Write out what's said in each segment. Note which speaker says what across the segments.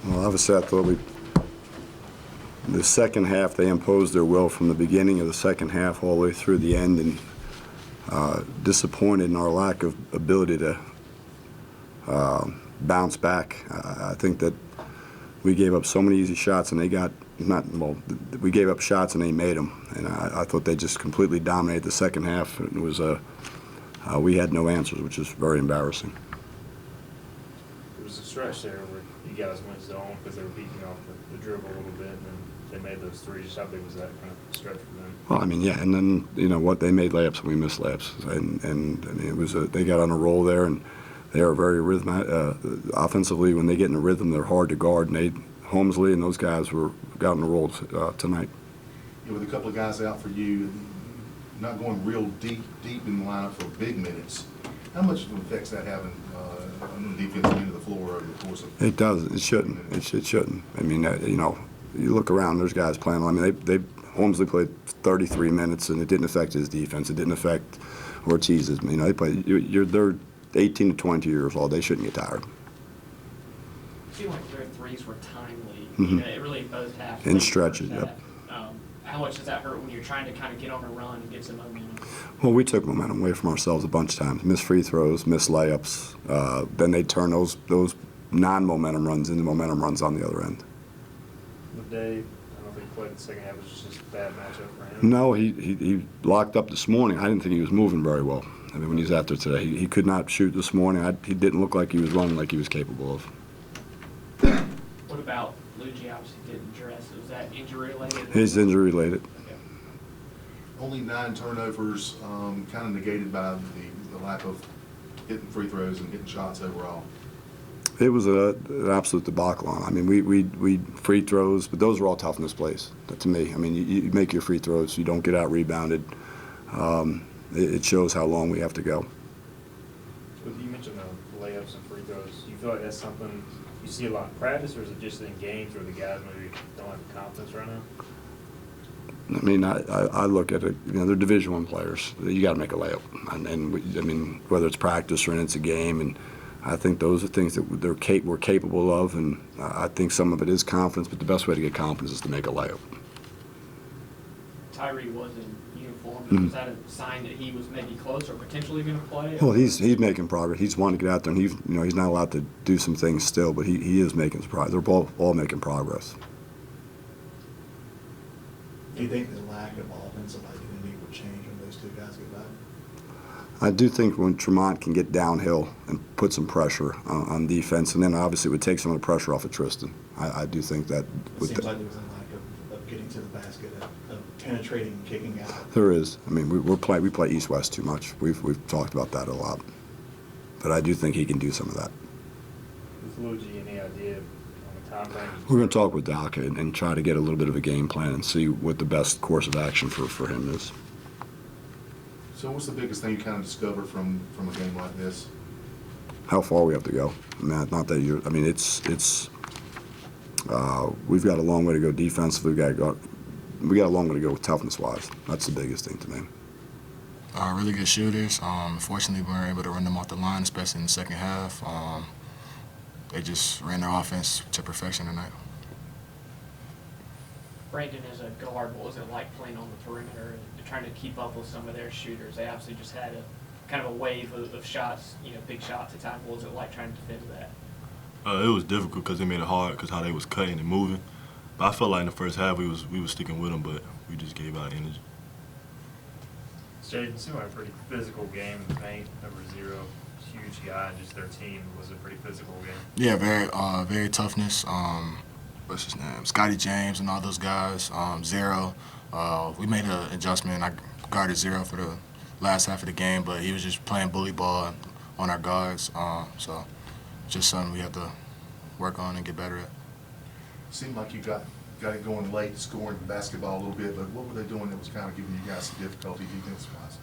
Speaker 1: Well, obviously, I thought the second half, they imposed their will from the beginning of the second half all the way through the end, and disappointed in our lack of ability to bounce back. I think that we gave up so many easy shots, and they got we gave up shots and they made them. And I thought they just completely dominated the second half. It was we had no answers, which is very embarrassing.
Speaker 2: There was a stretch there where you guys went zone because they were beating off the dribble a little bit, and then they made those threes. How big was that kind of stretch for them?
Speaker 1: Well, I mean, yeah, and then you know what, they made layups and we missed layups, and I mean, it was they got on a roll there, and they are very offensively. When they get in a rhythm, they're hard to guard, and Holmesley and those guys got on the roll tonight.
Speaker 3: Yeah, with a couple of guys out for you, not going real deep in the lineup for big minutes, how much of an effect that having on the defensive end of the floor over the course of?
Speaker 1: It does. It shouldn't. It shouldn't. I mean, you know, you look around. There's guys playing. I mean, Holmesley played 33 minutes, and it didn't affect his defense. It didn't affect Ortiz's. You know, they're 18 to 20 years old. They shouldn't get tired.
Speaker 4: I feel like their threes were timely.
Speaker 1: Mm-hmm.
Speaker 4: You know, it really both halves.
Speaker 1: In stretches, yep.
Speaker 4: How much does that hurt when you're trying to kind of get on a run and get some momentum?
Speaker 1: Well, we took momentum away from ourselves a bunch of times. Missed free throws, missed layups. Then they turn those non-momentum runs into momentum runs on the other end.
Speaker 2: With Dave, I don't think he played the second half. It was just a bad matchup for him.
Speaker 1: No, he locked up this morning. I didn't think he was moving very well. I mean, when he was out there today, he could not shoot this morning. He didn't look like he was running like he was capable of.
Speaker 4: What about Luigi? Obviously didn't dress. Was that injury related?
Speaker 1: He's injury related.
Speaker 4: Okay.
Speaker 3: Only 9 turnovers, kind of negated by the lack of hitting free throws and getting shots overall.
Speaker 1: It was an absolute debacle on. I mean, we free throws, but those are all toughness plays. To me, I mean, you make your free throws, you don't get out rebounded. It shows how long we have to go.
Speaker 2: You mentioned the layups and free throws. Do you feel like that's something you see a lot in practice, or is it just in games where the guys maybe don't have the confidence right now?
Speaker 1: I mean, I look at it. You know, they're Division I players. You got to make a layup, and I mean, whether it's practice or it's a game, and I think those are things that we're capable of, and I think some of it is confidence. But the best way to get confidence is to make a layup.
Speaker 4: Tyree was in uniform.
Speaker 1: Mm-hmm.
Speaker 4: Was that a sign that he was maybe close or potentially going to play?
Speaker 1: Well, he's making progress. He's wanting to get out there, and he's not allowed to do some things still, but he is making progress. They're all making progress.
Speaker 5: Do you think the lack of offensive identity would change when those two guys get back?
Speaker 1: I do think when Tremont can get downhill and put some pressure on defense, and then obviously it would take some of the pressure off of Tristan. I do think that.
Speaker 5: It seems like there was a lack of getting to the basket, of penetrating and kicking out.
Speaker 1: There is. I mean, we play East-West too much. We've talked about that a lot. But I do think he can do some of that.
Speaker 2: With Luigi, any idea on the time frame?
Speaker 1: We're going to talk with Doc and try to get a little bit of a game plan and see what the best course of action for him is.
Speaker 3: So what's the biggest thing you kind of discovered from a game like this?
Speaker 1: How far we have to go. I mean, not that you're. I mean, we've got a long way to go defensively. We got a long way to go toughness-wise. That's the biggest thing to me.
Speaker 6: Really good shooters. Fortunately, we weren't able to run them off the line, especially in the second half. They just ran their offense to perfection tonight.
Speaker 4: Brandon, as a guard, what was it like playing on the perimeter and trying to keep up with some of their shooters? They obviously just had a kind of a wave of shots, big shots at times. What was it like trying to defend that?
Speaker 7: It was difficult because they made it hard because how they was cutting and moving. But I felt like in the first half we was sticking with them, but we just gave out energy.
Speaker 2: Jaden, seemed like a pretty physical game in the paint. Number 0, huge guy, and just their team was a pretty physical game.
Speaker 6: Yeah, very toughness. What's his name? Scotty James and all those guys. 0. We made an adjustment. I guarded 0 for the last half of the game, but he was just playing bully ball on our guards. So just something we have to work on and get better at.
Speaker 3: Seemed like you got it going late, scoring basketball a little bit, but what were they doing that was kind of giving you guys some difficulty defense-wise?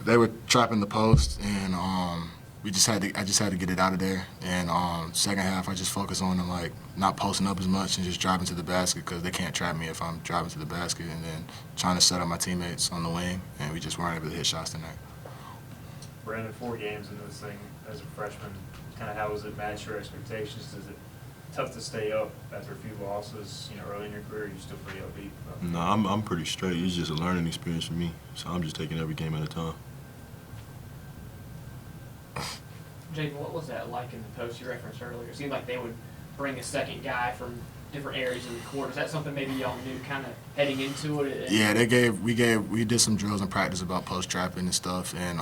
Speaker 6: They were trapping the post, and I just had to get it out of there. And second half, I just focused on them, like not posting up as much and just driving to the basket because they can't trap me if I'm driving to the basket, and then trying to set up my teammates on the wing, and we just weren't able to hit shots tonight.
Speaker 2: Brandon, 4 games into this thing as a freshman, kind of how was it match your expectations? Does it tough to stay up after a few losses, early in your career? You still pretty upbeat?
Speaker 7: No, I'm pretty straight. It's just a learning experience for me, so I'm just taking every game at a time.
Speaker 4: Jaden, what was that like in the post you referenced earlier? It seemed like they would bring a second guy from different areas of the court. Is that something maybe y'all knew kind of heading into it?
Speaker 6: Yeah, we did some drills in practice about post trapping and stuff, and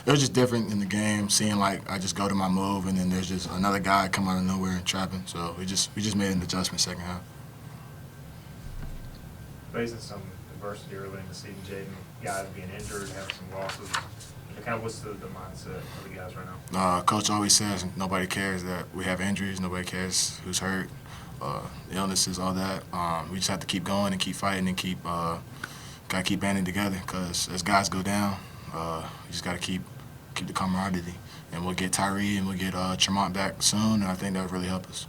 Speaker 6: it was just different in the game. Seeing like I just go to my move, and then there's just another guy come out of nowhere and trapping. So we just made an adjustment second half.
Speaker 2: Facing some adversity early in the season, Jaden, guys being injured, having some losses. Kind of what's the mindset of the guys right now?
Speaker 6: Coach always says nobody cares that we have injuries. Nobody cares who's hurt, illnesses, all that. We just have to keep going and keep fighting and gotta keep banding together. Because as guys go down, you just gotta keep the camaraderie. And we'll get Tyree and we'll get Tremont back soon, and I think that would really help us.